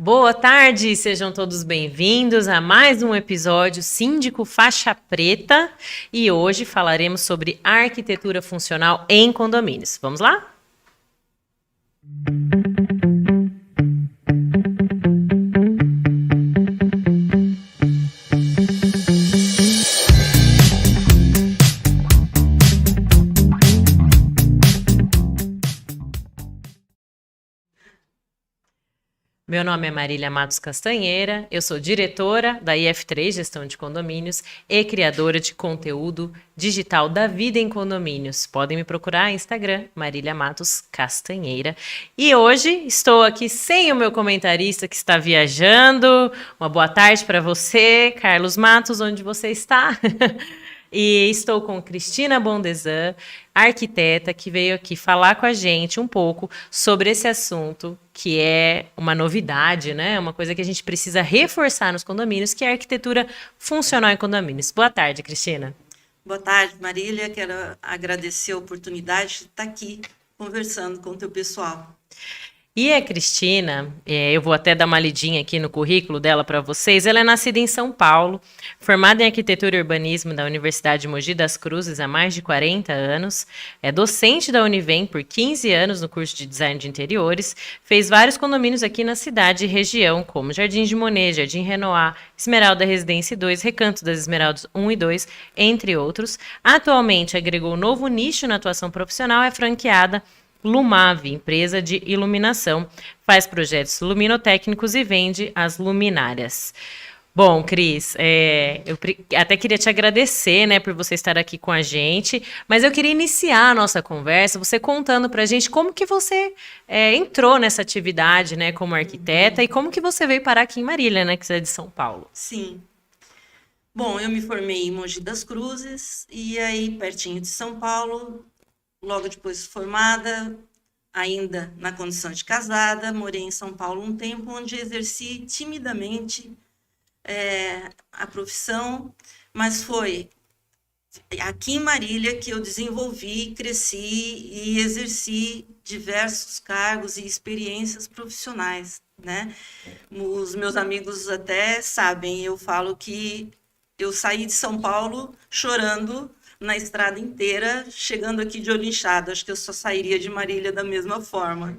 Boa tarde, sejam todos bem-vindos a mais um episódio Síndico Faixa Preta e hoje falaremos sobre arquitetura funcional em condomínios. Vamos lá? Meu nome é Marília Matos Castanheira, eu sou diretora da IF3 Gestão de Condomínios e criadora de conteúdo digital da vida em condomínios. Podem me procurar no Instagram, Marília Matos Castanheira. E hoje estou aqui sem o meu comentarista que está viajando. Uma boa tarde para você, Carlos Matos, onde você está? E estou com Cristina Bondesan, arquiteta, que veio aqui falar com a gente um pouco sobre esse assunto, que é uma novidade, né? Uma coisa que a gente precisa reforçar nos condomínios, que é a arquitetura funcional em condomínios. Boa tarde, Cristina. Boa tarde, Marília. Quero agradecer a oportunidade de estar aqui conversando com o teu pessoal. E a Cristina, eu vou até dar uma lidinha aqui no currículo dela para vocês. Ela é nascida em São Paulo, formada em arquitetura e urbanismo da Universidade Mogi das Cruzes há mais de 40 anos, é docente da Univem por 15 anos no curso de design de interiores, fez vários condomínios aqui na cidade e região, como Jardim de Monet, Jardim Renoir, Esmeralda Residência 2, Recanto das Esmeraldas 1 e 2, entre outros. Atualmente agregou novo nicho na atuação profissional, é franqueada Lumave, empresa de iluminação, faz projetos luminotécnicos e vende as luminárias. Bom, Cris, eu até queria te agradecer, né, por você estar aqui com a gente, mas eu queria iniciar a nossa conversa, você contando para a gente como que você entrou nessa atividade, né, como arquiteta, e como que você veio parar aqui em Marília, né, que você é de São Paulo. Sim. Bom, eu me formei em Mogi das Cruzes e aí pertinho de São Paulo. Logo depois de formada, ainda na condição de casada, morei em São Paulo um tempo, onde exerci timidamente a profissão, mas foi aqui em Marília que eu desenvolvi, cresci e exerci diversos cargos e experiências profissionais, né? Os meus amigos até sabem, eu falo que eu saí de São Paulo chorando na estrada inteira, chegando aqui de olho inchado. Acho que eu só sairia de Marília da mesma forma.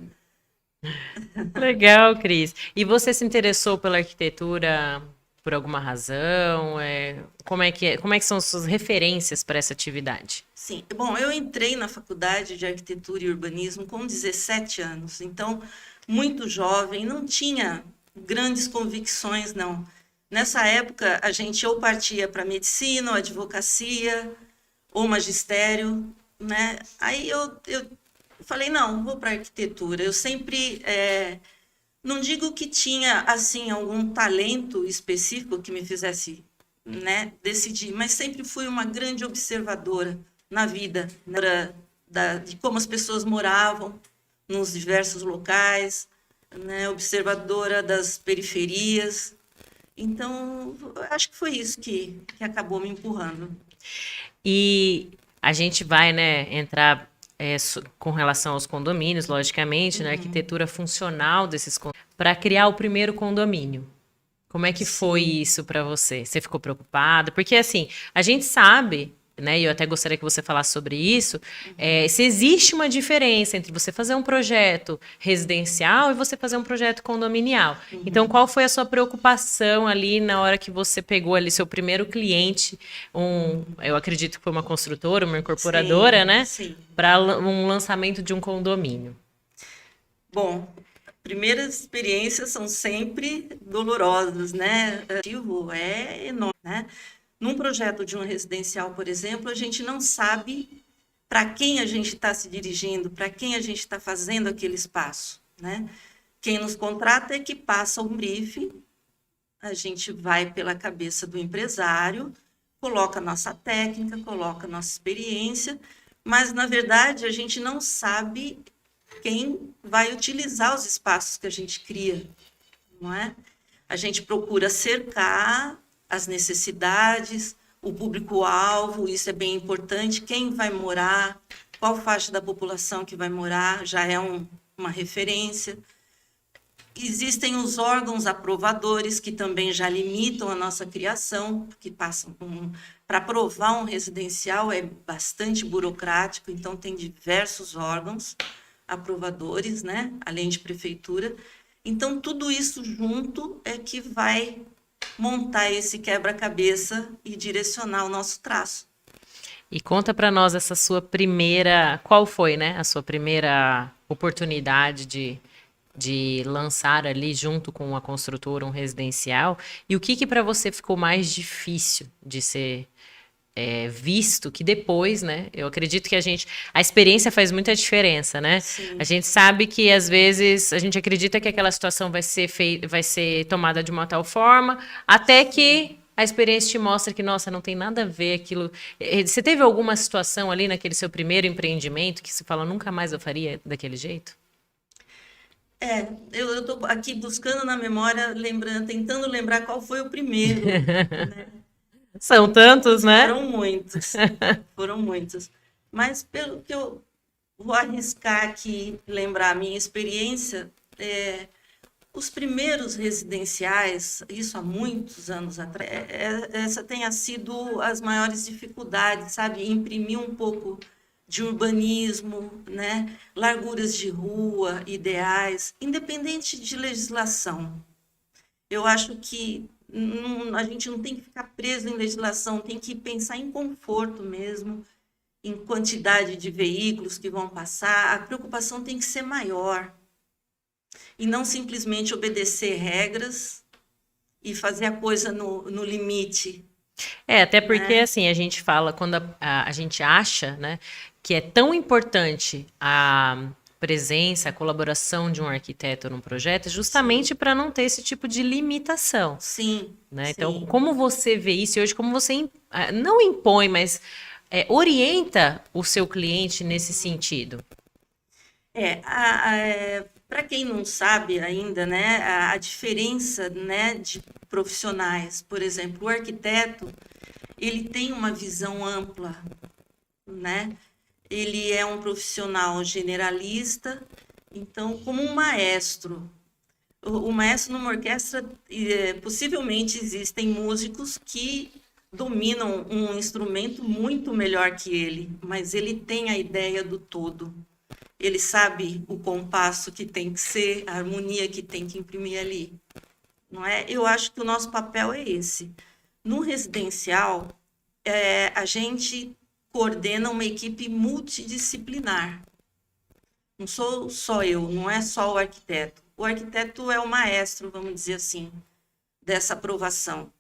Legal, Cris. E você se interessou pela arquitetura por alguma razão? Como é que são as suas referências para essa atividade? Sim, bom, eu entrei na faculdade de arquitetura e urbanismo com 17 anos, então, muito jovem, não tinha grandes convicções, não. Nessa época, a gente ou partia para medicina, ou advocacia, ou magistério, né? Aí eu falei, não, vou para arquitetura. Eu sempre, não digo que tinha, assim, algum talento específico que me fizesse, né, decidir, mas sempre fui uma grande observadora na vida, né, de como as pessoas moravam nos diversos locais, né, observadora das periferias. Então, acho que foi isso que acabou me empurrando. E a gente vai, né, entrar com relação aos condomínios, logicamente, na arquitetura funcional desses condomínios, para criar o primeiro condomínio. Como é que foi Sim. isso para você? Você ficou preocupada? Porque assim, a gente sabe, né, e eu até gostaria que você falasse sobre isso, se existe uma diferença entre você fazer um projeto residencial e você fazer um projeto condominial. Então, qual foi a sua preocupação ali na hora que você pegou ali seu primeiro cliente, eu acredito que foi uma construtora, uma incorporadora, Sim, né, sim. para um lançamento de um condomínio? Bom, primeiras experiências são sempre dolorosas, né? O motivo é enorme, né? Num projeto de um residencial, por exemplo, a gente não sabe para quem a gente está se dirigindo, para quem a gente está fazendo aquele espaço, né? Quem nos contrata é que passa um briefing, a gente vai pela cabeça do empresário, coloca nossa técnica, coloca nossa experiência, mas, na verdade, a gente não sabe quem vai utilizar os espaços que a gente cria, não é? A gente procura cercar as necessidades, o público-alvo, isso é bem importante, quem vai morar, qual faixa da população que vai morar, já é uma referência. Existem os órgãos aprovadores, que também já limitam a nossa criação, que passam para aprovar um residencial é bastante burocrático, então tem diversos órgãos aprovadores, né? Além de prefeitura. Então, tudo isso junto é que vai montar esse quebra-cabeça e direcionar o nosso traço. E conta para nós essa sua primeira, qual foi, né, a sua primeira oportunidade de lançar ali junto com a construtora um residencial, e o que para você ficou mais difícil de ser visto, que depois, né, eu acredito que a experiência faz muita diferença, né? Sim. A gente sabe que às vezes a gente acredita que aquela situação vai ser tomada de uma tal forma, até que a experiência te mostra que, nossa, não tem nada a ver aquilo. Você teve alguma situação ali naquele seu primeiro empreendimento que você fala, nunca mais eu faria daquele jeito? Eu estou aqui buscando na memória, tentando lembrar qual foi o primeiro, né? São tantos, né? Foram muitos. Mas pelo que eu vou arriscar aqui, lembrar a minha experiência, os primeiros residenciais, isso há muitos anos atrás, essa tenha sido as maiores dificuldades, sabe? Imprimir um pouco de urbanismo, né? Larguras de rua, ideais, independente de legislação. Eu acho que a gente não tem que ficar preso em legislação, tem que pensar em conforto mesmo, em quantidade de veículos que vão passar. A preocupação tem que ser maior. E não simplesmente obedecer regras e fazer a coisa no limite. Até porque, assim, a gente fala, quando a gente acha, né, que é tão importante a presença, a colaboração de um arquiteto num projeto, justamente para não ter esse tipo de limitação. Sim. Né? Sim. Então, como você vê isso hoje, como você não impõe, mas orienta o seu cliente nesse sentido? Para quem não sabe ainda, né, a diferença, né, de profissionais, por exemplo, o arquiteto, ele tem uma visão ampla, né? Ele é um profissional generalista, então, como um maestro. O maestro numa orquestra, possivelmente existem músicos que dominam um instrumento muito melhor que ele, mas ele tem a ideia do todo. Ele sabe o compasso que tem que ser, a harmonia que tem que imprimir ali. Não é? Eu acho que o nosso papel é esse. No residencial, a gente coordena uma equipe multidisciplinar. Não sou só eu, não é só o arquiteto. O arquiteto é o maestro, vamos dizer assim, dessa aprovação.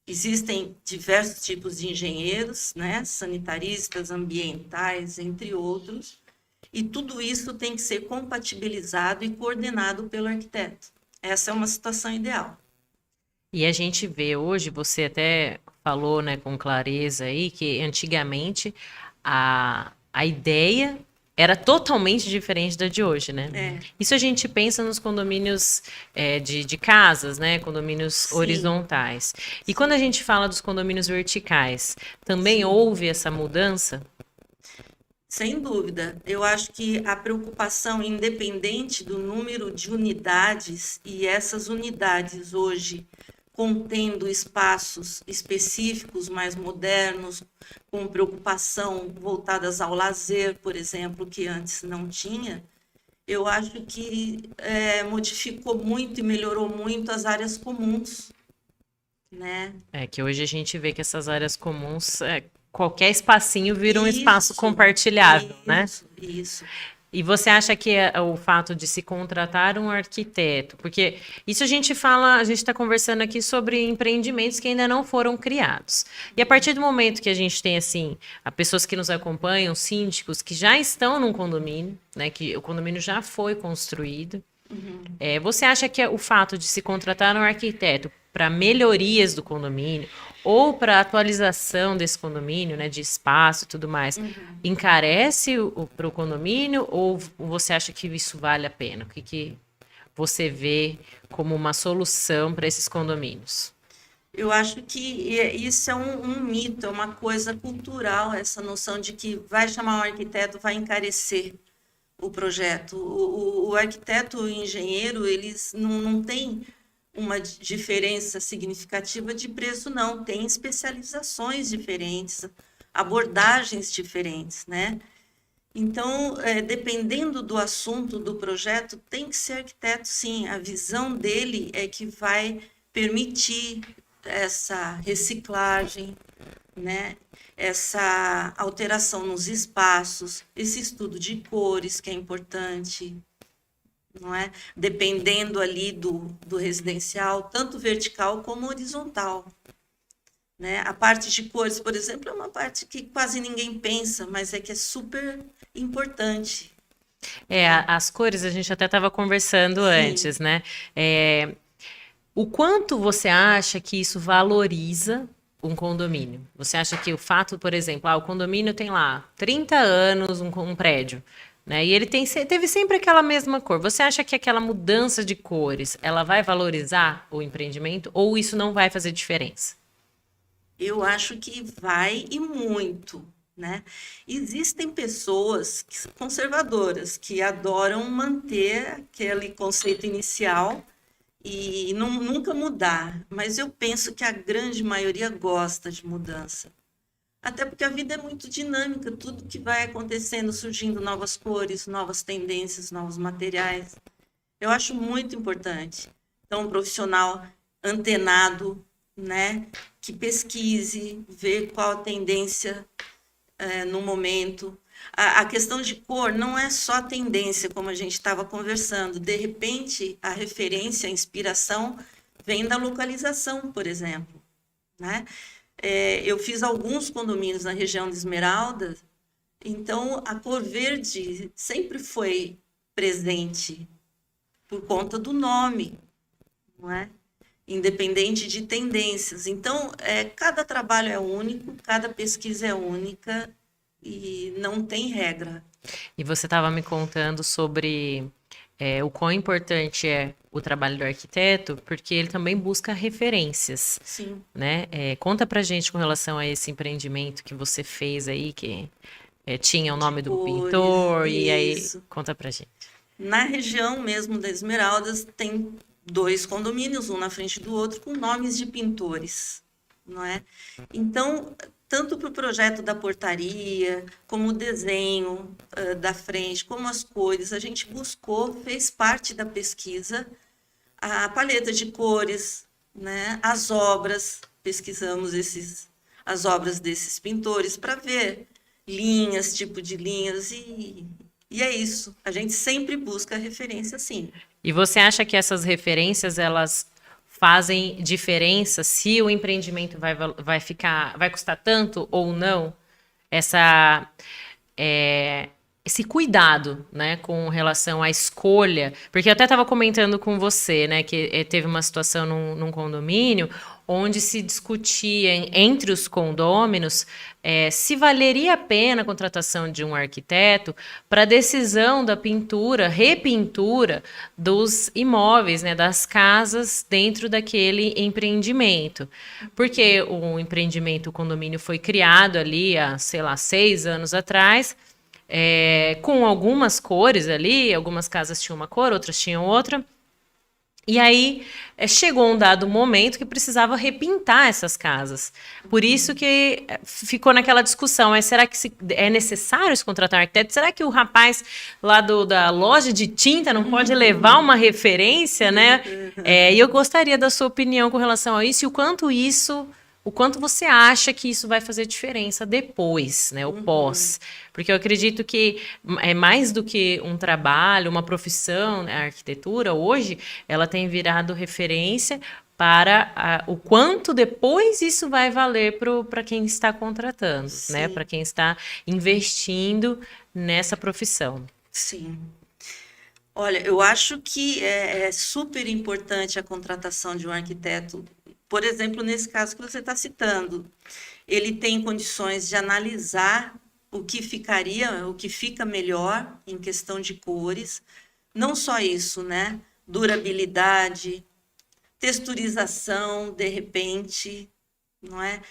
Existem diversos tipos de engenheiros, né? Sanitaristas, ambientais, entre outros, e tudo isso tem que ser compatibilizado e coordenado pelo arquiteto. Essa é uma situação ideal. E a gente vê hoje, você até falou, né, com clareza aí, que antigamente a ideia era totalmente diferente da de hoje, né? Isso a gente pensa nos condomínios de casas, né? Condomínios Sim. horizontais. E Sim. Quando a gente fala dos condomínios verticais, também houve essa mudança? Sem dúvida. Eu acho que a preocupação, independente do número de unidades, e essas unidades hoje contendo espaços específicos, mais modernos, com preocupação voltadas ao lazer, por exemplo, que antes não tinha, eu acho que modificou muito e melhorou muito as áreas comuns, né? Que hoje a gente vê que essas áreas comuns, qualquer espacinho vira um espaço compartilhável, né? Isso. E você acha que o fato de se contratar um arquiteto, porque isso a gente está conversando aqui sobre empreendimentos que ainda não foram criados. E a partir do momento que a gente tem, assim, pessoas que nos acompanham, síndicos, que já estão num condomínio, né, que o condomínio já foi construído, você acha que o fato de se contratar um arquiteto para melhorias do condomínio ou para atualização desse condomínio, né, de espaço e tudo mais, encarece para o condomínio, ou você acha que isso vale a pena? O que você vê como uma solução para esses condomínios? Eu acho que isso é um mito, é uma coisa cultural, essa noção de que vai chamar um arquiteto, vai encarecer. o projeto. O arquiteto e o engenheiro, eles não têm uma diferença significativa de preço, não. Tem especializações diferentes, abordagens diferentes, né? Então, dependendo do assunto do projeto, tem que ser arquiteto, sim. A visão dele é que vai permitir essa reciclagem, né? Essa alteração nos espaços, esse estudo de cores que é importante, não é? Dependendo ali do residencial, tanto vertical como horizontal. Né? A parte de cores, por exemplo, é uma parte que quase ninguém pensa, mas é que é super importante. As cores a gente até estava conversando Sim, antes, né? É, o quanto você acha que isso valoriza um condomínio? Você acha que o fato, por exemplo, o condomínio tem lá 30 anos, um prédio, né? E ele teve sempre aquela mesma cor. Você acha que aquela mudança de cores, ela vai valorizar o empreendimento ou isso não vai fazer diferença? eu acho que vai e muito, né? Existem pessoas conservadoras que adoram manter aquele conceito inicial e nunca mudar, mas eu penso que a grande maioria gosta de mudança. Até porque a vida é muito dinâmica, tudo que vai acontecendo, surgindo novas cores, novas tendências, novos materiais. Eu acho muito importante. Então, um profissional antenado, né, que pesquise, ver qual a tendência no momento. A questão de cor não é só tendência, como a gente estava conversando. De repente, a referência, a inspiração vem da localização, por exemplo, né? Eu fiz alguns condomínios na região de Esmeralda, então a cor verde sempre foi presente por conta do nome, não é? Independente de tendências. Então, cada trabalho é único, cada pesquisa é única e não tem regra. E você estava me contando sobre o quão importante é o trabalho do arquiteto, porque ele também busca referências, Sim, né? Conta pra gente com relação a esse empreendimento que você fez aí, que tinha o de nome do cores, pintor, e aí isso. conta pra gente. Na região mesmo da Esmeraldas, tem dois condomínios, um na frente do outro, com nomes de pintores, não é? Então, tanto para o projeto da portaria, como o desenho da frente, como as cores, a gente buscou, fez parte da pesquisa, a paleta de cores, né? As obras, pesquisamos as obras desses pintores para ver linhas, tipo de linhas, e é isso. A gente sempre busca referência, sim. E você acha que essas referências, elas fazem diferença se o empreendimento vai custar tanto ou não? Essa, é, esse cuidado, né, com relação à escolha, porque eu até estava comentando com você, né, que teve uma situação num condomínio onde se discutia entre os condôminos se valeria a pena a contratação de um arquiteto para a decisão da pintura, repintura dos imóveis, né, das casas dentro daquele empreendimento. Porque o empreendimento, o condomínio foi criado ali há, sei lá, 6 anos atrás, com algumas cores ali, algumas casas tinham uma cor, outras tinham outra. E aí chegou um dado momento que precisava repintar essas casas. Por isso que ficou naquela discussão, será que é necessário se contratar um arquiteto? Será que o rapaz lá da loja de tinta não pode levar uma referência, né? E eu gostaria da sua opinião com relação a isso e o quanto você acha que isso vai fazer diferença depois, né? O pós. Porque eu acredito que é mais do que um trabalho, uma profissão, né? A arquitetura hoje, ela tem virado referência para o quanto depois isso vai valer para quem está contratando, né? Para Sim, quem está investindo nessa profissão. sim. Olha, eu acho que é super importante a contratação de um arquiteto. Por exemplo, nesse caso que você está citando, ele tem condições de analisar o que ficaria, o que fica melhor em questão de cores. Não só isso, né? Durabilidade, texturização, de repente, não é?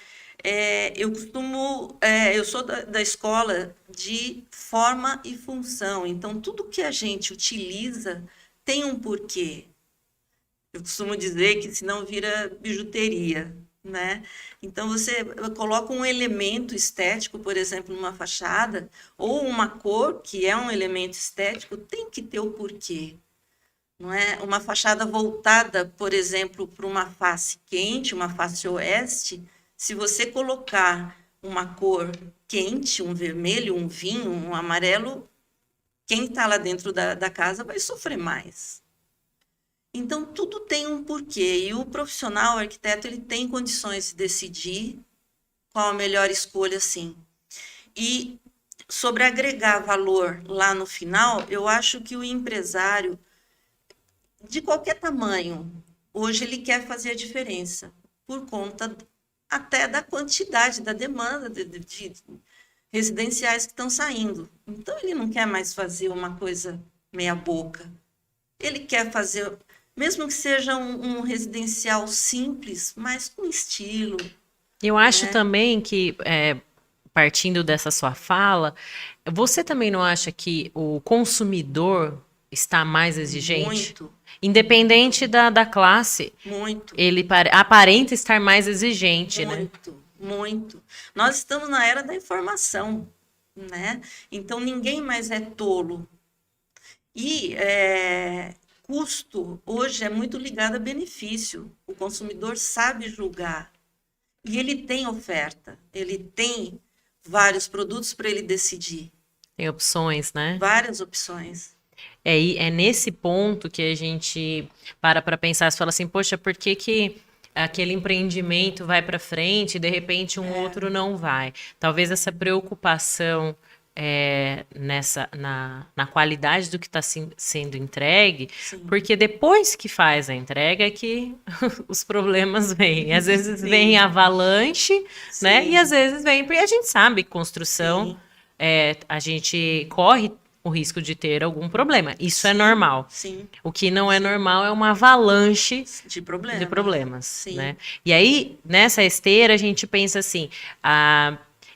Eu sou da escola de forma e função. Então, tudo que a gente utiliza tem um porquê. Eu costumo dizer que senão vira bijuteria, né? Então, você coloca um elemento estético, por exemplo, numa fachada, ou uma cor, que é um elemento estético, tem que ter o porquê. Não é? Uma fachada voltada, por exemplo, para uma face quente, uma face oeste, se você colocar uma cor quente, um vermelho, um vinho, um amarelo, quem está lá dentro da casa vai sofrer mais. Então, tudo tem um porquê, e o profissional, o arquiteto, ele tem condições de decidir qual a melhor escolha, sim. E sobre agregar valor lá no final, eu acho que o empresário, de qualquer tamanho, hoje ele quer fazer a diferença, por conta até da quantidade, da demanda de residenciais que estão saindo. Então, ele não quer mais fazer uma coisa meia boca. Ele quer fazer, mesmo que seja um residencial simples, mas com estilo. Eu acho Né? também que, partindo dessa sua fala, você também não acha que o consumidor está mais exigente? Muito. Independente da classe, Muito. ele aparenta estar mais exigente, né? Muito, muito. Nós estamos na era da informação, né? Então, ninguém mais é tolo. E custo, hoje, é muito ligado a benefício. O consumidor sabe julgar. E ele tem oferta. Ele tem vários produtos para ele decidir. Tem opções, né? Várias opções. É nesse ponto que a gente para pensar, você fala assim, poxa, por que aquele empreendimento vai para frente e de repente um outro não vai? Talvez essa preocupação na qualidade do que está sendo entregue, Sim. porque depois que faz a entrega é que os problemas vêm. Às vezes Sim. vem avalanche, Sim. né? E às vezes vem, porque a gente sabe que construção, a gente corre o risco de ter algum problema. Isso é normal. Sim. O que não é normal é uma avalanche de problemas. De problemas, Sim. né? E aí, nessa esteira, a gente pensa assim,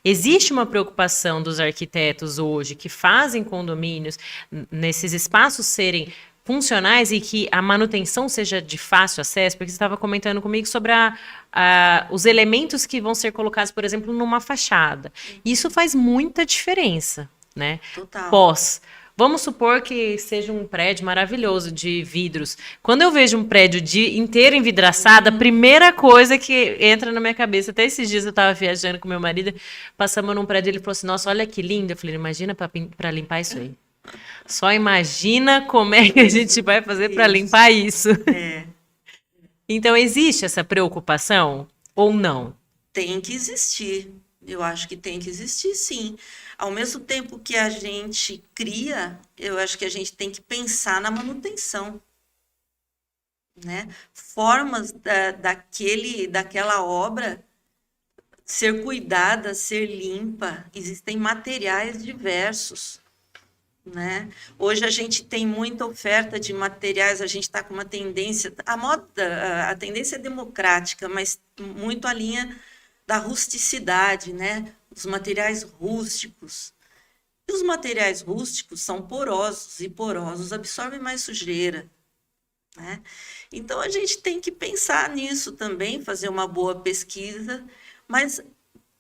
existe uma preocupação dos arquitetos hoje que fazem condomínios nesses espaços serem funcionais e que a manutenção seja de fácil acesso, porque você estava comentando comigo sobre os elementos que vão ser colocados, por exemplo, numa fachada. Isso faz muita diferença, né? Total. Vamos supor que seja um prédio maravilhoso de vidros. Quando eu vejo um prédio inteiro envidraçado, a primeira coisa que entra na minha cabeça, até esses dias eu estava viajando com meu marido, passamos num prédio, ele falou assim, nossa, olha que lindo. Eu falei, imagina para limpar isso aí. Só imagina como é que a gente vai fazer para limpar isso. Então, existe essa preocupação ou não? Tem que existir. Eu acho que tem que existir, sim. Ao mesmo tempo que a gente cria, eu acho que a gente tem que pensar na manutenção, né? Formas daquela obra ser cuidada, ser limpa. Existem materiais diversos, né? Hoje a gente tem muita oferta de materiais, a gente está com uma tendência, a tendência é democrática, mas muito a linha da rusticidade, né? Os materiais rústicos. E os materiais rústicos são porosos, e porosos absorvem mais sujeira, né? Então, a gente tem que pensar nisso também, fazer uma boa pesquisa, mas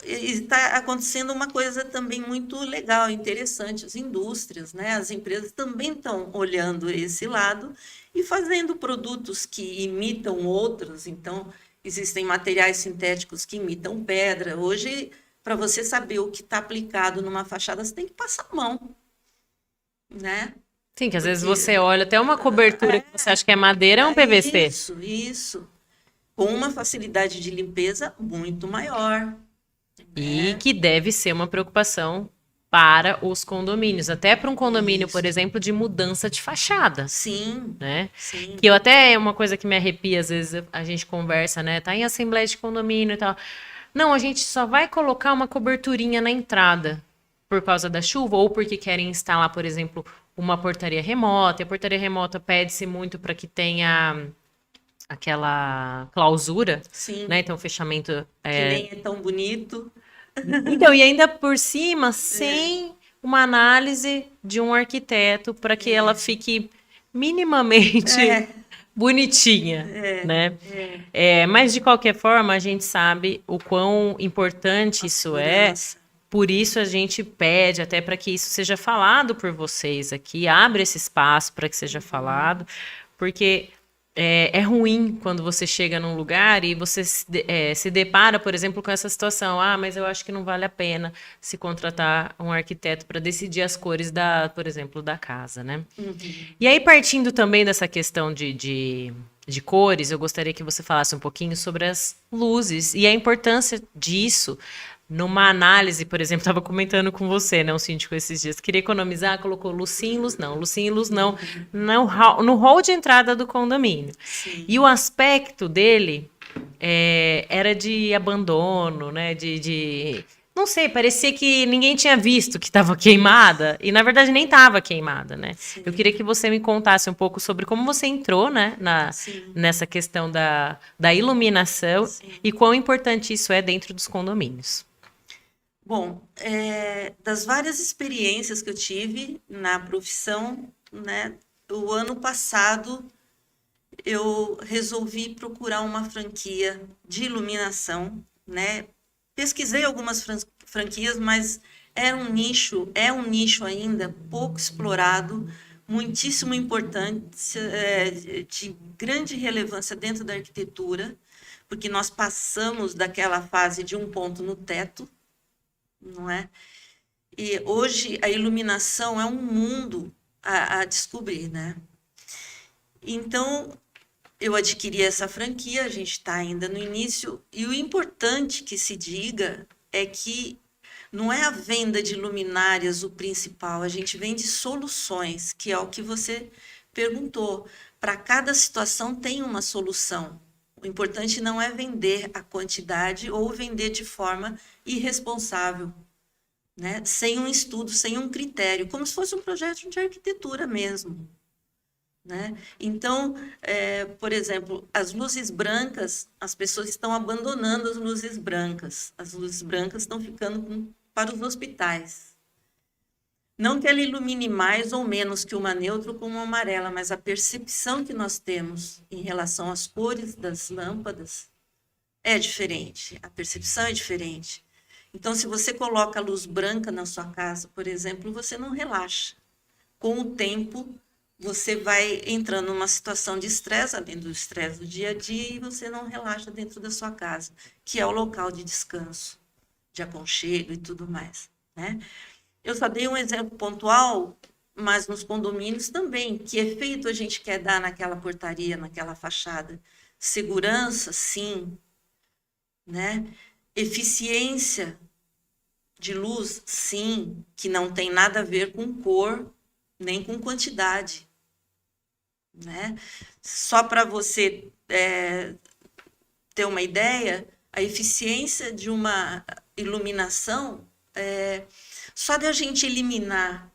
está acontecendo uma coisa também muito legal, interessante, as indústrias, né? As empresas também estão olhando esse lado e fazendo produtos que imitam outros, então existem materiais sintéticos que imitam pedra. Hoje, para você saber o que está aplicado numa fachada, você tem que passar a mão, né? Sim, que às vezes você olha até uma cobertura que você acha que é madeira, é um PVC. Isso. Com uma facilidade de limpeza muito maior. E que deve ser uma preocupação para os condomínios, até para um condomínio, por exemplo, de mudança de fachada. Sim, né? sim. Que eu até, é uma coisa que me arrepia, às vezes a gente conversa, né? Tá em assembleia de condomínio e tal. Não, a gente só vai colocar uma coberturinha na entrada por causa da chuva ou porque querem instalar, por exemplo, uma portaria remota. E a portaria remota pede-se muito para que tenha aquela clausura, Sim. né? Então, o fechamento Que nem é tão bonito. Então, e ainda por cima, sem uma análise de um arquiteto para que ela fique minimamente bonitinha, né? Mas de qualquer forma, a gente sabe o quão importante isso é. Por isso a gente pede até para que isso seja falado por vocês aqui, abre esse espaço para que seja falado, porque é ruim quando você chega num lugar e você se depara, por exemplo, com essa situação. Ah, mas eu acho que não vale a pena se contratar um arquiteto para decidir as cores por exemplo, da casa, né? E aí, partindo também dessa questão de cores, eu gostaria que você falasse um pouquinho sobre as luzes e a importância disso numa análise, por exemplo, estava comentando com você, né, um síndico esses dias, queria economizar, colocou luz sim, luz não, luz sim, luz não, no hall de entrada do condomínio. Sim. E o aspecto dele era de abandono, né, não sei, parecia que ninguém tinha visto que estava queimada, e na verdade nem estava queimada, né? Sim. Eu queria que você me contasse um pouco sobre como você entrou, né, nessa questão da iluminação. Sim. E quão importante isso é dentro dos condomínios. Bom, das várias experiências que eu tive na profissão, né, o ano passado eu resolvi procurar uma franquia de iluminação, né? Pesquisei algumas franquias, mas é um nicho ainda pouco explorado, muitíssimo importante, de grande relevância dentro da arquitetura, porque nós passamos daquela fase de um ponto no teto, não é? E hoje a iluminação é um mundo a descobrir, né? Então, eu adquiri essa franquia, a gente está ainda no início, e o importante que se diga é que não é a venda de luminárias o principal, a gente vende soluções, que é o que você perguntou. Para cada situação tem uma solução. O importante não é vender a quantidade ou vender de forma irresponsável, né? Sem um estudo, sem um critério, como se fosse um projeto de arquitetura mesmo, né? Então, por exemplo, as luzes brancas, as pessoas estão abandonando as luzes brancas estão ficando para os hospitais. Não que ela ilumine mais ou menos que uma neutra ou como uma amarela, mas a percepção que nós temos em relação às cores das lâmpadas é diferente, a percepção é diferente. Então, se você coloca a luz branca na sua casa, por exemplo, você não relaxa. Com o tempo, você vai entrando numa situação de estresse, além do estresse do dia a dia, e você não relaxa dentro da sua casa, que é o local de descanso, de aconchego e tudo mais, né? Eu só dei um exemplo pontual, mas nos condomínios também. Que efeito a gente quer dar naquela portaria, naquela fachada? Segurança, sim, né? Eficiência de luz, sim, que não tem nada a ver com cor, nem com quantidade, né? Só para você ter uma ideia, a eficiência de uma iluminação, só de a gente eliminar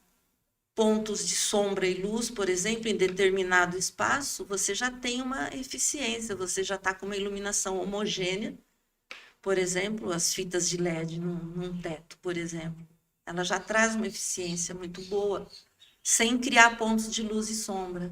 pontos de sombra e luz, por exemplo, em determinado espaço, você já tem uma eficiência, você já está com uma iluminação homogênea. Por exemplo, as fitas de LED num teto, por exemplo, ela já traz uma eficiência muito boa, sem criar pontos de luz e sombra.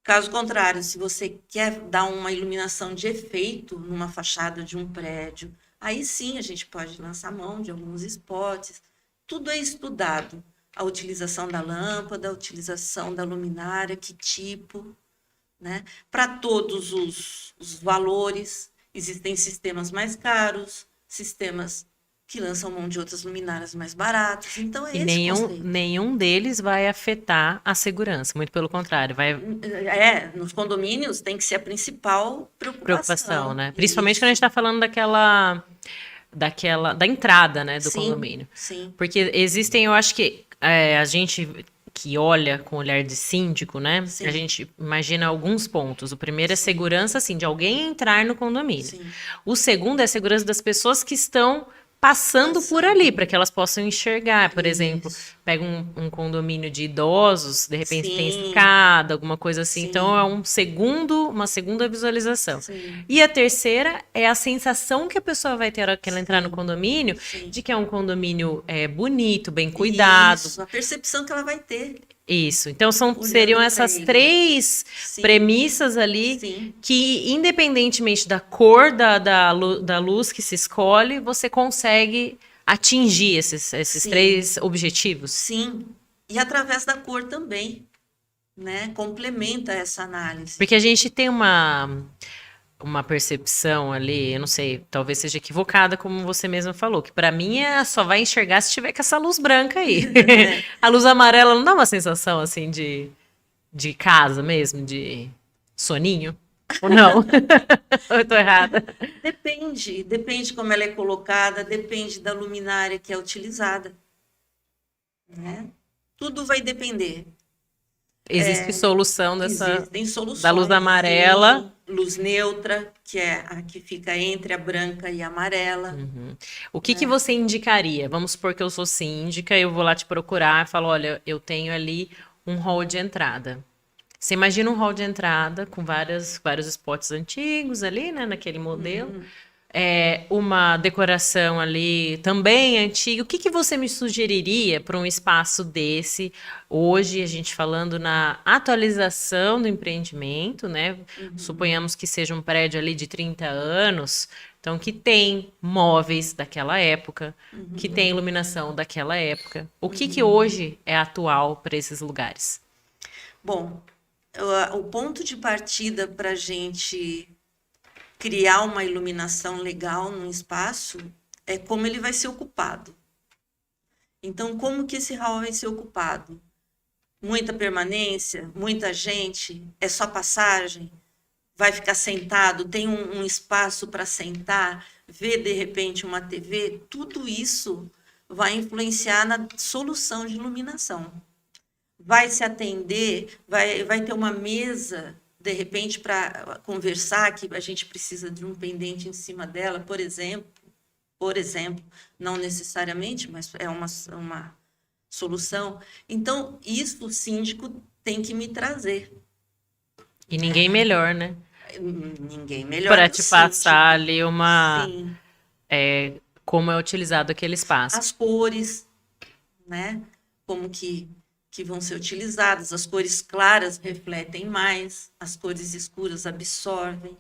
Caso contrário, se você quer dar uma iluminação de efeito numa fachada de um prédio, aí sim a gente pode lançar mão de alguns spots. Tudo é estudado. A utilização da lâmpada, a utilização da luminária, que tipo, né? Para todos os valores. Existem sistemas mais caros, sistemas que lançam mão de outras luminárias mais baratas. Então, é esse conceito. Nenhum deles vai afetar a segurança, muito pelo contrário. Nos condomínios tem que ser a principal preocupação, né? Principalmente quando a gente está falando da entrada, né, do condomínio. Sim. Porque existem, eu acho que a gente que olha com olhar de síndico, né? Sim. A gente imagina alguns pontos. O primeiro é segurança, assim, de alguém entrar no condomínio. Sim. O segundo é a segurança das pessoas que estão passando por ali, para que elas possam enxergar, por exemplo, pega um condomínio de idosos, de repente tem Sim, escada, alguma coisa assim. Então, é sim, uma segunda visualização. sim, E a terceira é a sensação que a pessoa vai ter na hora que ela entrar no sim, condomínio, sim. de que é um condomínio bonito, bem cuidado. Isso, a percepção que ela vai ter Isso. Então, seriam olhando para essas ele. três Sim, premissas ali sim, que, independentemente da cor da luz que se escolhe, você consegue atingir esses sim, três objetivos. sim. E através da cor também, né? Complementa essa análise. Porque a gente tem uma percepção ali, eu não sei, talvez seja equivocada, como você mesma falou, que pra mim só vai enxergar se tiver com essa luz branca aí. A luz amarela não dá uma sensação assim de casa mesmo, de soninho? Ou não? Ou eu tô errada? Depende como ela é colocada, depende da luminária que é utilizada, né? Tudo vai depender. Existe solução Existem da luz soluções, amarela. sim, luz neutra, que é a que fica entre a branca e a amarela, O que né? você indicaria? Vamos supor que eu sou síndica, eu vou lá te procurar e falo, olha, eu tenho ali um hall de entrada. Você imagina um hall de entrada com vários spots antigos ali, né, naquele modelo. Uma decoração ali também antiga. O que você me sugeriria para um espaço desse? Hoje, a gente falando na atualização do empreendimento, né? Suponhamos que seja um prédio ali de 30 anos, então que tem móveis daquela época, que tem iluminação daquela época. O que hoje é atual para esses lugares? Bom, o ponto de partida para a gente criar uma iluminação legal num espaço é como ele vai ser ocupado. Então, como que esse hall vai ser ocupado? Muita permanência, muita gente, é só passagem, vai ficar sentado, tem um espaço para sentar, ver de repente uma TV, tudo isso vai influenciar na solução de iluminação. Vai se atender, vai ter uma mesa, de repente, para conversar, que a gente precisa de um pendente em cima dela, por exemplo, não necessariamente, mas é uma solução. Então, isso o síndico tem que me trazer. E ninguém melhor, né? Ninguém melhor Para que o te passar síndico. ali Sim. como é utilizado aquele espaço. As cores, né? Como que vão ser utilizadas. As cores claras refletem mais, as cores escuras absorvem,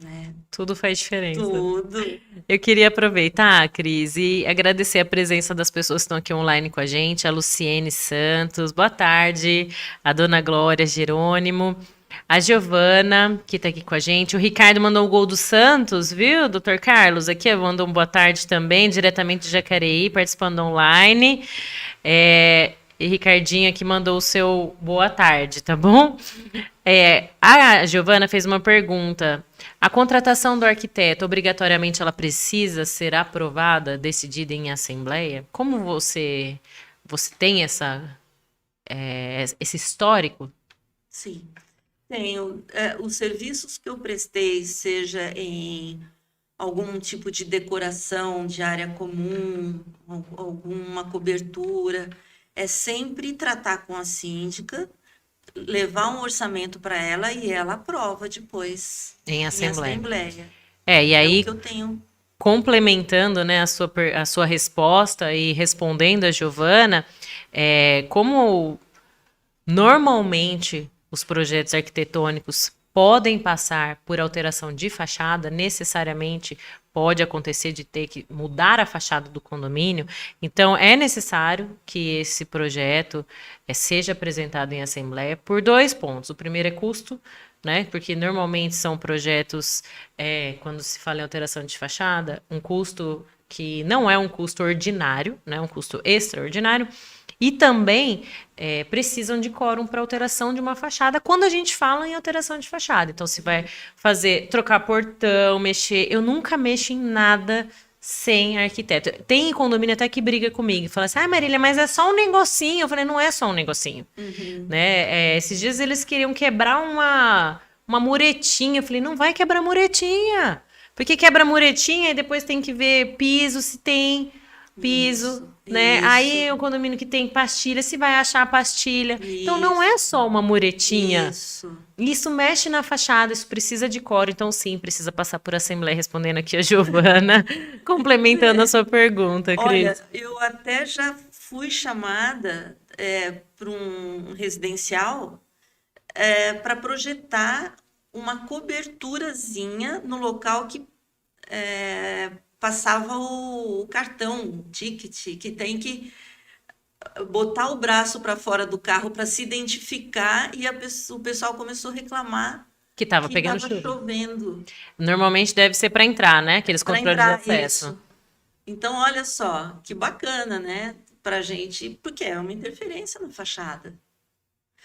né? Tudo faz diferença. Tudo. Eu queria aproveitar, Cris, e agradecer a presença das pessoas que estão aqui online com a gente. A Luciene Santos, boa tarde. A Dona Glória Jerônimo. A Giovana, que está aqui com a gente. O Ricardo mandou o gol do Santos, viu, doutor Carlos? Aqui mandou um boa tarde também, diretamente de Jacareí, participando online. E Ricardinho aqui mandou o seu boa tarde, tá bom? A Giovana fez uma pergunta. A contratação do arquiteto, obrigatoriamente, ela precisa ser aprovada, decidida em assembleia? Como você tem esse histórico? Sim. Tenho. Os serviços que eu prestei, seja em algum tipo de decoração de área comum, alguma cobertura, é sempre tratar com a síndica, levar um orçamento para ela e ela aprova depois Em em assembleia. assembleia. E É o aí, que eu tenho. complementando, né, a sua resposta e respondendo a Giovana, como normalmente os projetos arquitetônicos podem passar por alteração de fachada, necessariamente pode acontecer de ter que mudar a fachada do condomínio, então é necessário que esse projeto seja apresentado em assembleia por dois pontos. O primeiro é custo, né? Porque normalmente são projetos, quando se fala em alteração de fachada, um custo que não é um custo ordinário, né? Um custo extraordinário. E também precisam de quórum para alteração de uma fachada quando a gente fala em alteração de fachada. Então, se vai trocar portão, mexer. Eu nunca mexo em nada sem arquiteto. Tem condomínio até que briga comigo. Fala assim, Marília, mas é só um negocinho. Eu falei, não é só um negocinho. Né? Esses dias eles queriam quebrar uma muretinha. Eu falei, não vai quebrar muretinha. Porque quebra muretinha e depois tem que ver piso, se tem piso, Isso, né? Aí isso, o condomínio que tem pastilha, se vai achar a pastilha. Então não é isso, só uma muretinha. isso. Isso mexe na fachada, isso precisa de coro, então sim, precisa passar por assembleia, respondendo aqui a Giovana, complementando a sua pergunta, Olha, Cris. eu até já fui chamada para um residencial para projetar uma coberturazinha no local que passava o cartão, o ticket, que tem que botar o braço para fora do carro para se identificar e o pessoal começou a reclamar Que estava que pegando estava chuva. chovendo Normalmente deve ser para entrar, né? Aqueles para controles de entrar acesso. isso. Então, olha só, que bacana, né? Para gente, porque é uma interferência na fachada.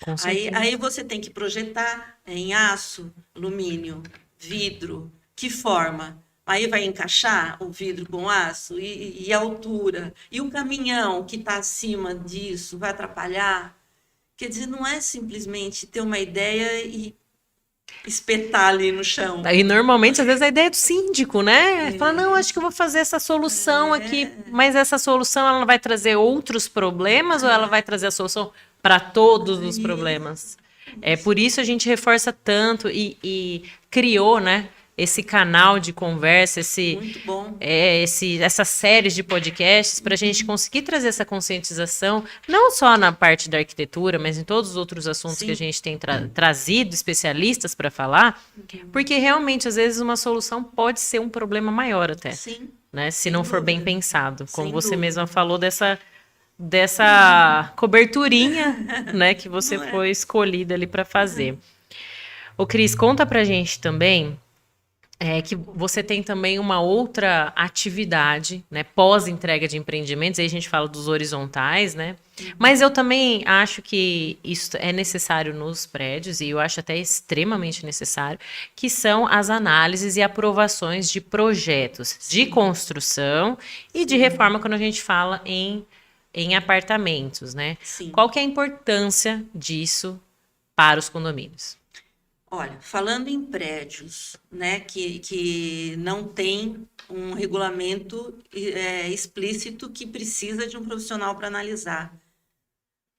Com Aí certeza. você tem que projetar em aço, alumínio, vidro, que forma? Aí vai encaixar o vidro com aço e a altura. E o caminhão que está acima disso vai atrapalhar? Quer dizer, não é simplesmente ter uma ideia e espetar ali no chão. E normalmente, às vezes, a ideia é do síndico, né? Fala, não, acho que eu vou fazer essa solução aqui, mas essa solução ela vai trazer outros problemas ou ela vai trazer a solução para todos os Isso, problemas? É por isso a gente reforça tanto e criou, né, esse canal de conversa, muito bom. essas séries de podcasts para a gente conseguir trazer essa conscientização, não só na parte da arquitetura, mas em todos os outros assuntos que a Sim, gente tem trazido especialistas para falar, porque realmente, às vezes, uma solução pode ser um problema maior até, sim, né? Se sem não for bem dúvida, pensado. Como sem você mesma dúvida. falou dessa coberturinha, né, que você Não é? foi escolhida ali para fazer. Ô, Cris, conta pra gente também que você tem também uma outra atividade, né, pós-entrega de empreendimentos, aí a gente fala dos horizontais, né? Mas eu também acho que isso é necessário nos prédios, e eu acho até extremamente necessário, que são as análises e aprovações de projetos de Sim, construção e de sim, reforma quando a gente fala em apartamentos, né? sim. Qual que é a importância disso para os condomínios? Olha, falando em prédios, né, que não tem um regulamento explícito que precisa de um profissional para analisar,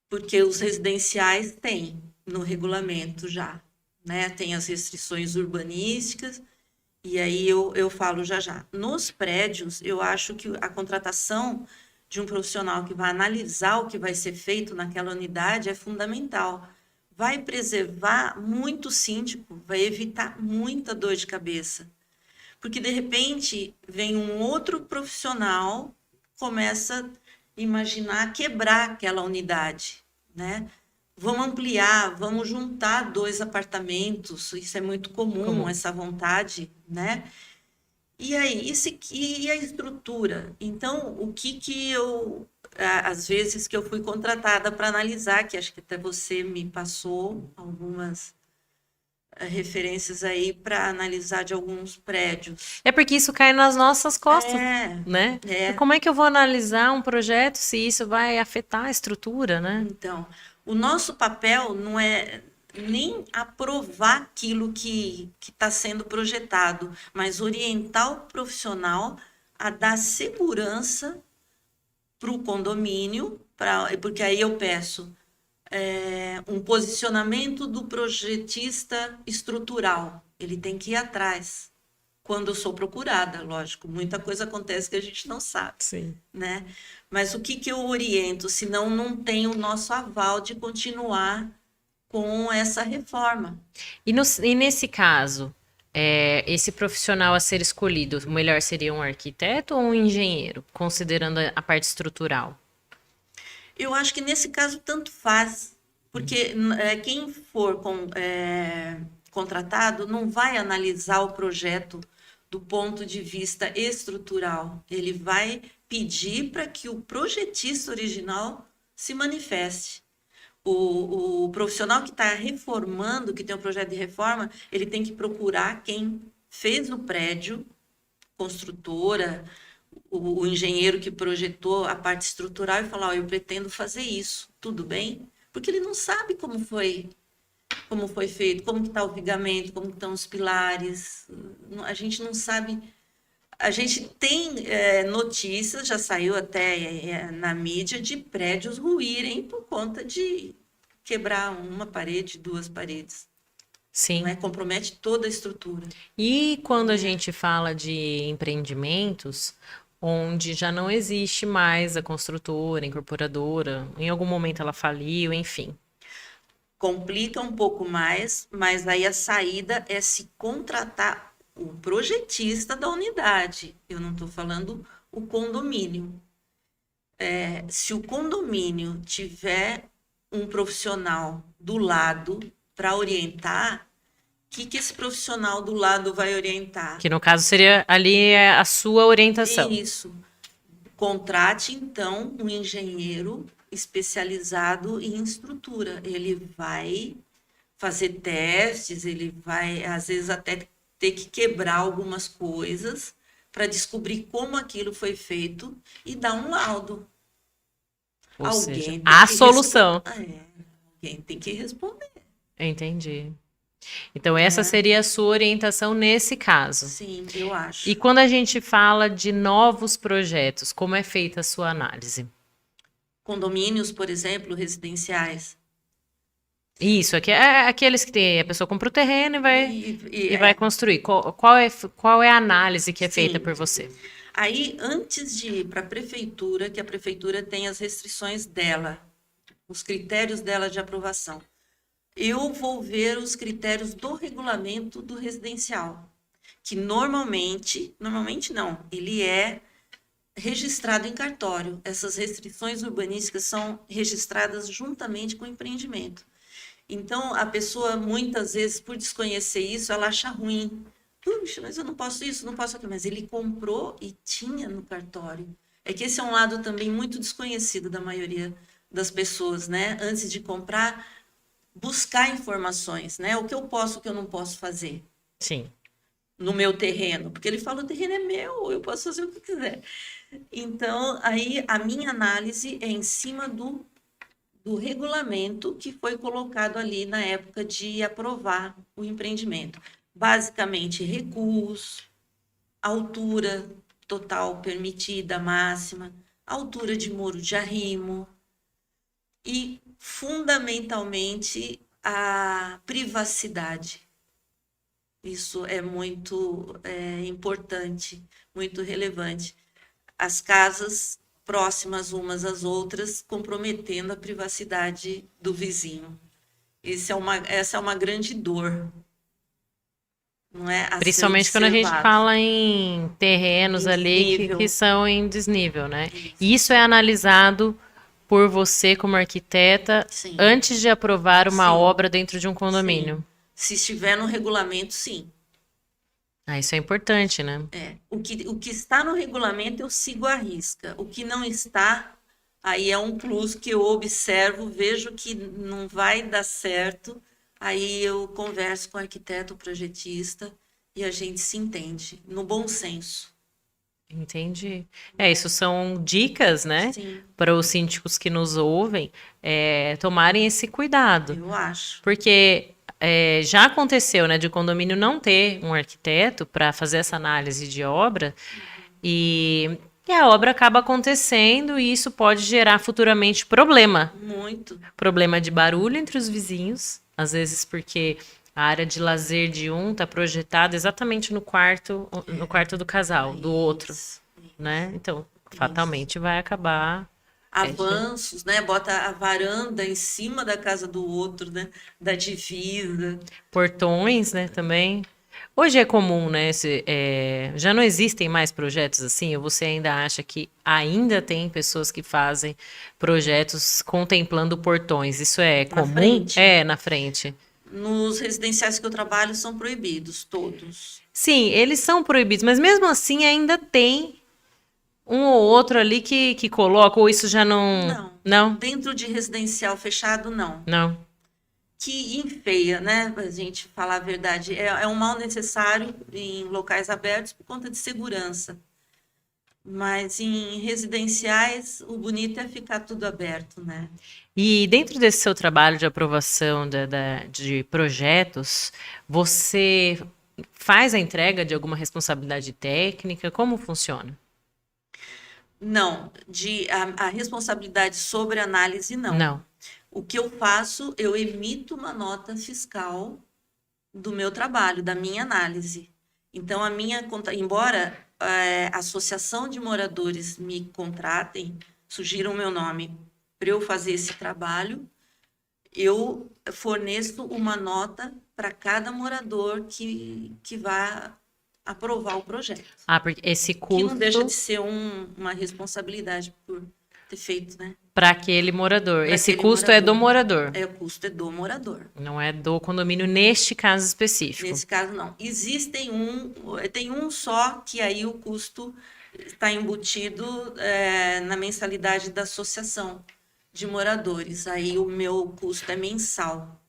porque os residenciais têm no regulamento já, né? Tem as restrições urbanísticas, e aí eu falo já já. Nos prédios, eu acho que a contratação de um profissional que vai analisar o que vai ser feito naquela unidade é fundamental. Vai preservar muito síndico, vai evitar muita dor de cabeça. Porque, de repente, vem um outro profissional, começa a imaginar quebrar aquela unidade, né? Vamos ampliar, vamos juntar dois apartamentos, isso é muito comum, Como essa vontade, né? E aí, e a estrutura? Então, o que que eu, às vezes que eu fui contratada para analisar, que acho que até você me passou algumas referências aí para analisar de alguns prédios. é porque isso cai nas nossas costas, É, né? é. Como é que eu vou analisar um projeto se isso vai afetar a estrutura, né? Então, o nosso papel não é nem aprovar aquilo que está sendo projetado, mas orientar o profissional a dar segurança para o condomínio, porque aí eu peço um posicionamento do projetista estrutural. Ele tem que ir atrás. Quando eu sou procurada, lógico, muita coisa acontece que a gente não sabe, Sim. né? Mas o que que eu oriento, senão não tem o nosso aval de continuar com essa reforma. E nesse caso, esse profissional a ser escolhido, o melhor seria um arquiteto ou um engenheiro, considerando a parte estrutural? Eu acho que nesse caso tanto faz, porque quem for contratado não vai analisar o projeto do ponto de vista estrutural. Ele vai pedir para que o projetista original se manifeste. O profissional que está reformando, que tem um projeto de reforma, ele tem que procurar quem fez o prédio, construtora, o engenheiro que projetou a parte estrutural e falar, oh, eu pretendo fazer isso, tudo bem? Porque ele não sabe como foi feito, como que está o vigamento, como estão os pilares. A gente não sabe A gente tem notícias, já saiu até na mídia, de prédios ruírem por conta de quebrar uma parede, duas paredes. Não é? Sim. Compromete toda a estrutura. E quando a Né? gente fala de empreendimentos, onde já não existe mais a construtora, a incorporadora, em algum momento ela faliu, enfim. Complica um pouco mais, mas aí a saída é se contratar o projetista da unidade. Eu não estou falando o condomínio. Se o condomínio tiver um profissional do lado para orientar, o que esse profissional do lado vai orientar? Que no caso seria ali a sua orientação. Isso. Contrate, então, um engenheiro especializado em estrutura. Ele vai fazer testes, ele vai, às vezes, até ter que quebrar algumas coisas para descobrir como aquilo foi feito e dar um laudo. Ou seja, Alguém tem a que solução. alguém tem que responder. Entendi. Então, essa Né? seria a sua orientação nesse caso. Sim, eu acho. E quando a gente fala de novos projetos, como é feita a sua análise? Condomínios, por exemplo, residenciais. Isso, aqui é aqueles que tem, a pessoa compra o terreno e vai É, construir. Qual é a análise que é feita sim. por você? Aí, antes de ir para a prefeitura, que a prefeitura tem as restrições dela, os critérios dela de aprovação. Eu vou ver os critérios do regulamento do residencial, que normalmente não, ele é registrado em cartório. Essas restrições urbanísticas são registradas juntamente com o empreendimento. Então, a pessoa, muitas vezes, por desconhecer isso, ela acha ruim. Puxa, mas eu não posso isso, não posso aquilo. Mas ele comprou e tinha no cartório. É que esse é um lado também muito desconhecido da maioria das pessoas, né? Antes de comprar, buscar informações, né? O que eu posso, o que eu não posso fazer Sim. no meu terreno. Porque ele fala, o terreno é meu, eu posso fazer o que eu quiser. Então, aí a minha análise é em cima do regulamento que foi colocado ali na época de aprovar o empreendimento. Basicamente, recuos, altura total permitida, máxima, altura de muro de arrimo e, fundamentalmente, a privacidade. Isso é muito importante, muito relevante. As casas próximas umas às outras, comprometendo a privacidade do vizinho. Essa é uma grande dor, não é? A ser Principalmente quando a gente observado. fala em terrenos Em ali que desnível. são em desnível, né? Isso. E isso é analisado por você como arquiteta Sim, antes de aprovar uma sim, obra dentro de um sim. condomínio. Se estiver no regulamento, sim. Ah, isso é importante, né? O que está no regulamento eu sigo à risca. O que não está, aí é um plus que eu observo, vejo que não vai dar certo, aí eu converso com o arquiteto, o projetista e a gente se entende, no bom senso. Entendi. Isso são dicas, né, Sim, para os síndicos que nos ouvem, tomarem esse cuidado. eu acho. Porque já aconteceu, né, de condomínio não ter um arquiteto para fazer essa análise de obra e a obra acaba acontecendo e isso pode gerar futuramente problema. Muito. Problema de barulho entre os vizinhos, às vezes porque a área de lazer de um está projetada exatamente no quarto do casal, do outro, Isso, né? Então, isso. fatalmente vai acabar. Avanços, né? Bota a varanda em cima da casa do outro, né? Da divisa. Portões, né, também. Hoje é comum, né? Já não existem mais projetos assim, ou você ainda acha que ainda tem pessoas que fazem projetos contemplando portões? Isso é Na comum? frente. É, na frente. Nos residenciais que eu trabalho são proibidos, todos. Sim, eles são proibidos, mas mesmo assim ainda tem um ou outro ali que coloca, ou isso já não. Não. Não? Dentro de residencial fechado, não. Não. Que enfeia, né? A gente falar a verdade. É um mal necessário em locais abertos por conta de segurança. Mas em residenciais, o bonito é ficar tudo aberto, né? E dentro desse seu trabalho de aprovação de projetos, você faz a entrega de alguma responsabilidade técnica? Como funciona? Não, a responsabilidade sobre análise, não. Não. O que eu faço, eu emito uma nota fiscal do meu trabalho, da minha análise. Então, embora a associação de moradores me contratem, sugiram o meu nome para eu fazer esse trabalho, eu forneço uma nota para cada morador que vai aprovar o projeto. Porque esse Que não deixa de custo ser uma responsabilidade por ter feito, né? para aquele morador. Pra Esse aquele custo é do morador, O custo é do morador. não é do condomínio neste caso específico. Nesse caso, não. Tem um só que aí o custo está embutido na mensalidade da associação de moradores. Aí o meu custo é mensal.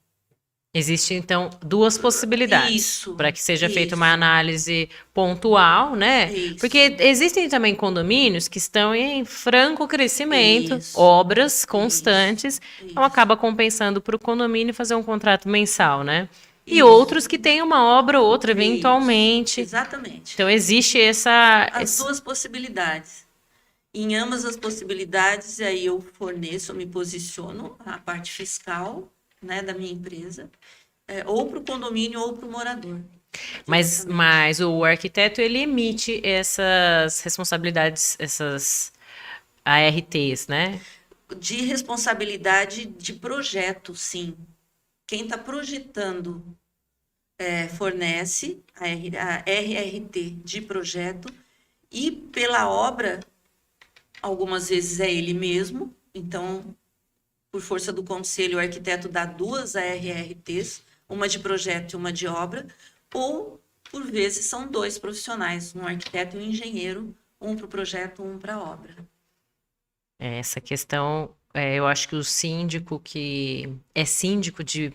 Existe, então, duas possibilidades Isso, para que seja feita uma isso. análise pontual, né? Isso. Porque existem também condomínios que estão em franco crescimento, Isso. obras constantes, então Isso. acaba compensando para o condomínio fazer um contrato mensal, né? E Isso. outros que têm uma obra ou outra, Isso. eventualmente. Exatamente. Então, existe As duas possibilidades. Em ambas as possibilidades, aí eu forneço, eu me posiciono a parte fiscal, né, da minha empresa, ou para o condomínio ou para o morador. Mas o arquiteto, ele emite essas responsabilidades, essas ARTs, né? De responsabilidade de projeto, sim. Quem está projetando fornece a RRT de projeto e pela obra, algumas vezes é ele mesmo, então, por força do conselho, o arquiteto dá duas RRTs, uma de projeto e uma de obra, ou, por vezes, são dois profissionais, um arquiteto e um engenheiro, um para o projeto, um para a obra. Essa questão, eu acho que o síndico que é síndico de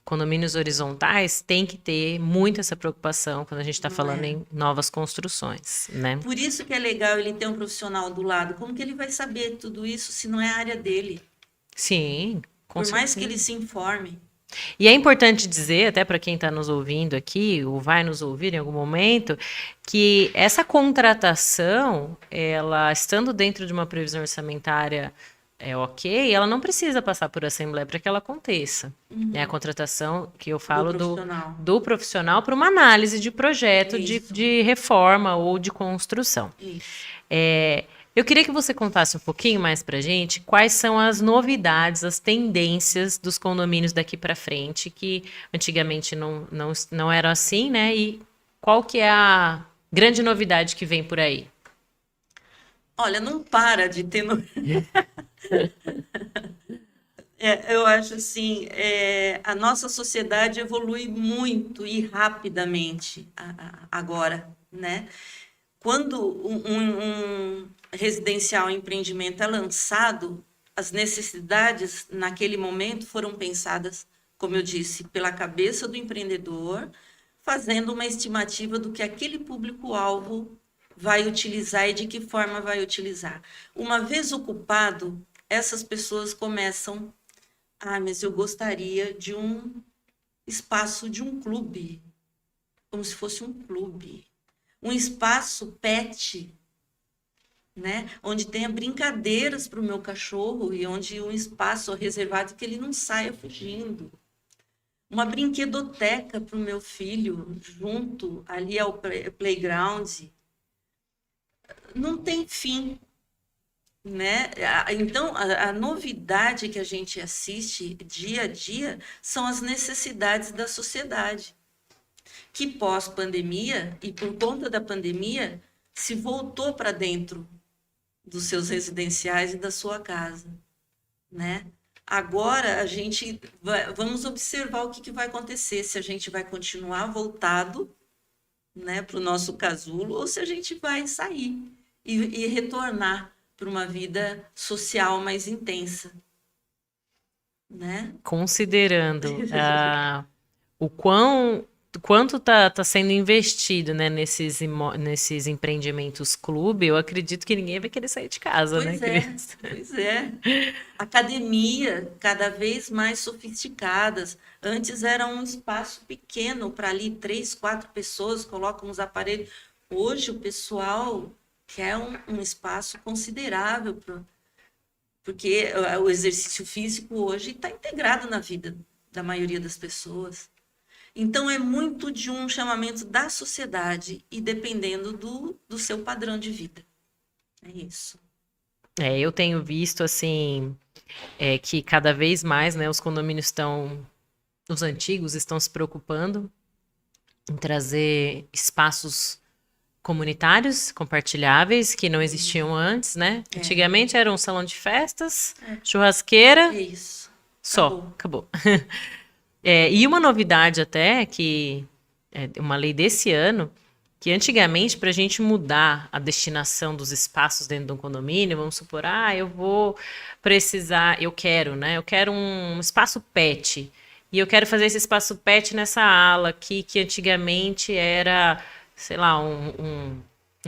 condomínios horizontais tem que ter muito essa preocupação quando a gente está falando em novas construções, né? Por isso que é legal ele ter um profissional do lado. Como que ele vai saber tudo isso se não é a área dele? Sim, com Por mais certeza. que ele se informe. E é importante dizer, até para quem está nos ouvindo aqui, ou vai nos ouvir em algum momento, que essa contratação, ela estando dentro de uma previsão orçamentária ok, ela não precisa passar por assembleia para que ela aconteça. É a contratação que eu falo do profissional para uma análise de projeto de reforma ou de construção. Isso. Eu queria que você contasse um pouquinho mais para a gente quais são as novidades, as tendências dos condomínios daqui para frente, que antigamente não eram assim, né? E qual que é a grande novidade que vem por aí? Olha, não para de ter eu acho assim, a nossa sociedade evolui muito e rapidamente agora, né? Quando um residencial empreendimento é lançado, as necessidades naquele momento foram pensadas, como eu disse, pela cabeça do empreendedor, fazendo uma estimativa do que aquele público-alvo vai utilizar e de que forma vai utilizar. Uma vez ocupado, essas pessoas começam, mas eu gostaria de um espaço de um clube, como se fosse um clube. Um espaço pet, né? Onde tenha brincadeiras para o meu cachorro e onde um espaço reservado que ele não saia fugindo. Uma brinquedoteca para o meu filho, junto ali ao playground. Não tem fim, né? Então, a novidade que a gente assiste dia a dia são as necessidades da sociedade, que pós-pandemia e por conta da pandemia se voltou para dentro dos seus residenciais e da sua casa, né? Agora vamos observar o que vai acontecer, se a gente vai continuar voltado, né, para o nosso casulo ou se a gente vai sair e retornar para uma vida social mais intensa, né? Considerando o quão quanto tá sendo investido, né, nesses empreendimentos clube, eu acredito que ninguém vai querer sair de casa, né, Pois é, Cris? pois é. Academia cada vez mais sofisticadas. Antes era um espaço pequeno para ali 3, 4 pessoas colocam os aparelhos. Hoje o pessoal quer um espaço considerável, porque o exercício físico hoje está integrado na vida da maioria das pessoas. Então é muito de um chamamento da sociedade e dependendo do seu padrão de vida. É isso. Eu tenho visto, assim, que cada vez mais, né, os antigos estão se preocupando em trazer espaços comunitários, compartilháveis, que não existiam antes, né? Antigamente era um salão de festas, churrasqueira, É isso. só, acabou. E uma novidade até, que é uma lei desse ano, que antigamente, para a gente mudar a destinação dos espaços dentro de um condomínio, vamos supor, eu vou precisar, eu quero, né? Eu quero um espaço pet. E eu quero fazer esse espaço pet nessa ala aqui, que antigamente era, sei lá, um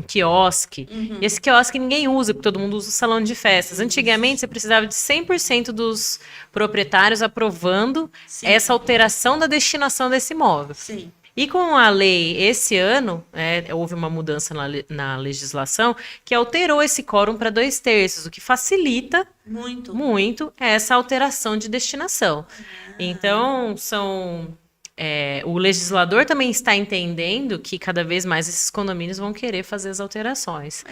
quiosque. E esse quiosque ninguém usa, porque todo mundo usa o salão de festas. Antigamente, você precisava de 100% dos proprietários aprovando Sim. essa alteração da destinação desse imóvel. Sim. E com a lei esse ano, houve uma mudança na legislação que alterou esse quórum para 2/3, o que facilita muito essa alteração de destinação. Então, o legislador também está entendendo que cada vez mais esses condomínios vão querer fazer as alterações.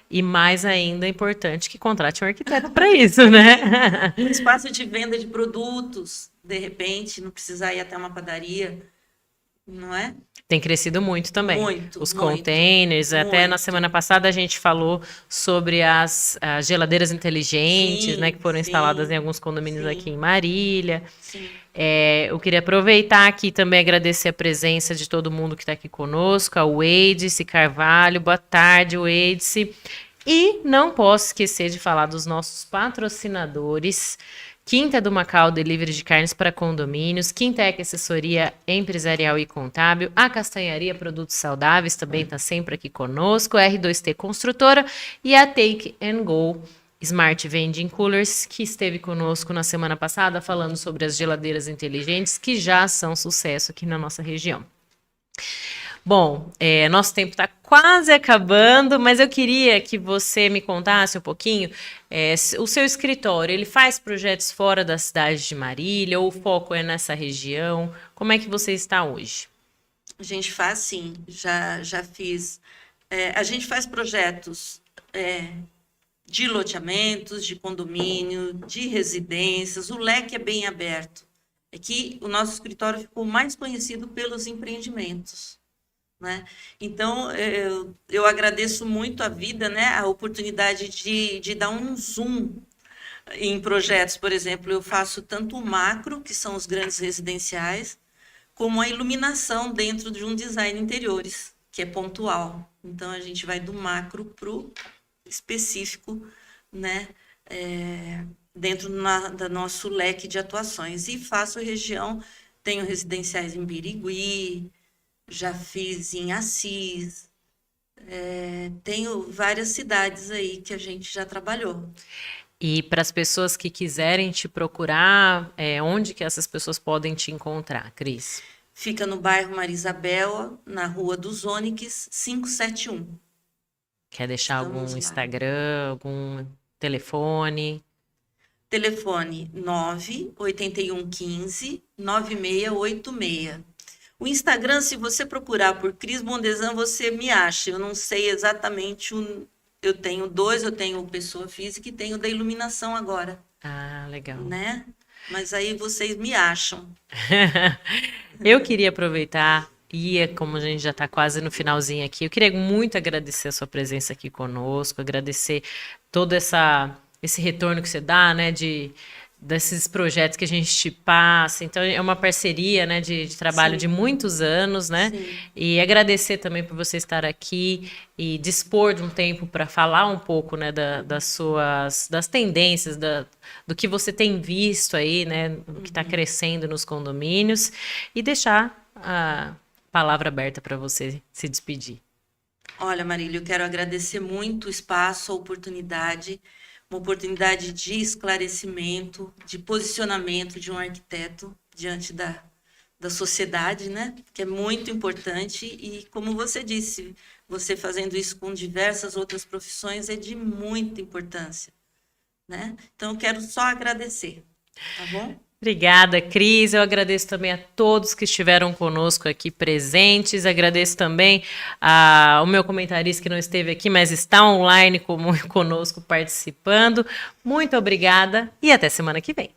E mais ainda é importante que contrate um arquiteto para isso, né? Um espaço de venda de produtos, de repente, não precisar ir até uma padaria, não é? Tem crescido muito também. Muito, Os muito, containers, até na muito. semana passada a gente falou sobre as geladeiras inteligentes, Sim, né, que foram instaladas sim, em alguns condomínios sim. aqui em Marília. Sim. Eu queria aproveitar aqui também agradecer a presença de todo mundo que está aqui conosco, ao Eidice Carvalho. Boa tarde, Eidice. E não posso esquecer de falar dos nossos patrocinadores. Quinta do Macau, delivery de carnes para condomínios. Quintec, assessoria empresarial e contábil. A Castanharia, produtos saudáveis, também está sempre aqui conosco. R2T Construtora e a Take and Go Smart Vending Coolers, que esteve conosco na semana passada falando sobre as geladeiras inteligentes, que já são sucesso aqui na nossa região. Bom, nosso tempo está quase acabando, mas eu queria que você me contasse um pouquinho. O seu escritório, ele faz projetos fora da cidade de Marília, ou o foco é nessa região? Como é que você está hoje? A gente faz, sim. Já fiz. A gente faz projetos de loteamentos, de condomínio, de residências. O leque é bem aberto. É que o nosso escritório ficou mais conhecido pelos empreendimentos, né? Então, eu agradeço muito a vida, né? A oportunidade de dar um zoom em projetos. Por exemplo, eu faço tanto o macro, que são os grandes residenciais, como a iluminação dentro de um design interiores, que é pontual. Então, a gente vai do macro para o específico, né? Dentro do nosso leque de atuações. E faço região, tenho residenciais em Birigui, já fiz em Assis, tenho várias cidades aí que a gente já trabalhou. E para as pessoas que quiserem te procurar, onde que essas pessoas podem te encontrar, Cris? Fica no bairro Maria Isabel, na Rua dos Ônix, 571. Quer deixar Estamos algum lá. Instagram, algum telefone? Telefone 98115 9686. O Instagram, se você procurar por Cris Bondesan, você me acha. Eu não sei exatamente eu tenho 2, eu tenho pessoa física e tenho da iluminação agora. Ah, legal. Né? Mas aí vocês me acham. Eu queria aproveitar, como a gente já está quase no finalzinho aqui, eu queria muito agradecer a sua presença aqui conosco, agradecer todo esse retorno que você dá, né, desses projetos que a gente te passa. Então, é uma parceria, né, de trabalho Sim. de muitos anos, né? Sim. E agradecer também por você estar aqui e dispor de um tempo para falar um pouco, né, das tendências, do que você tem visto aí, né, o que está crescendo nos condomínios, e deixar a palavra aberta para você se despedir. Olha, Marília, eu quero agradecer muito o espaço, a oportunidade, uma oportunidade de esclarecimento, de posicionamento de um arquiteto diante da sociedade, né? Que é muito importante e, como você disse, você fazendo isso com diversas outras profissões é de muita importância, né? Então, eu quero só agradecer, tá bom? Obrigada, Cris. Eu agradeço também a todos que estiveram conosco aqui presentes. Agradeço também ao meu comentarista que não esteve aqui, mas está online conosco participando. Muito obrigada e até semana que vem.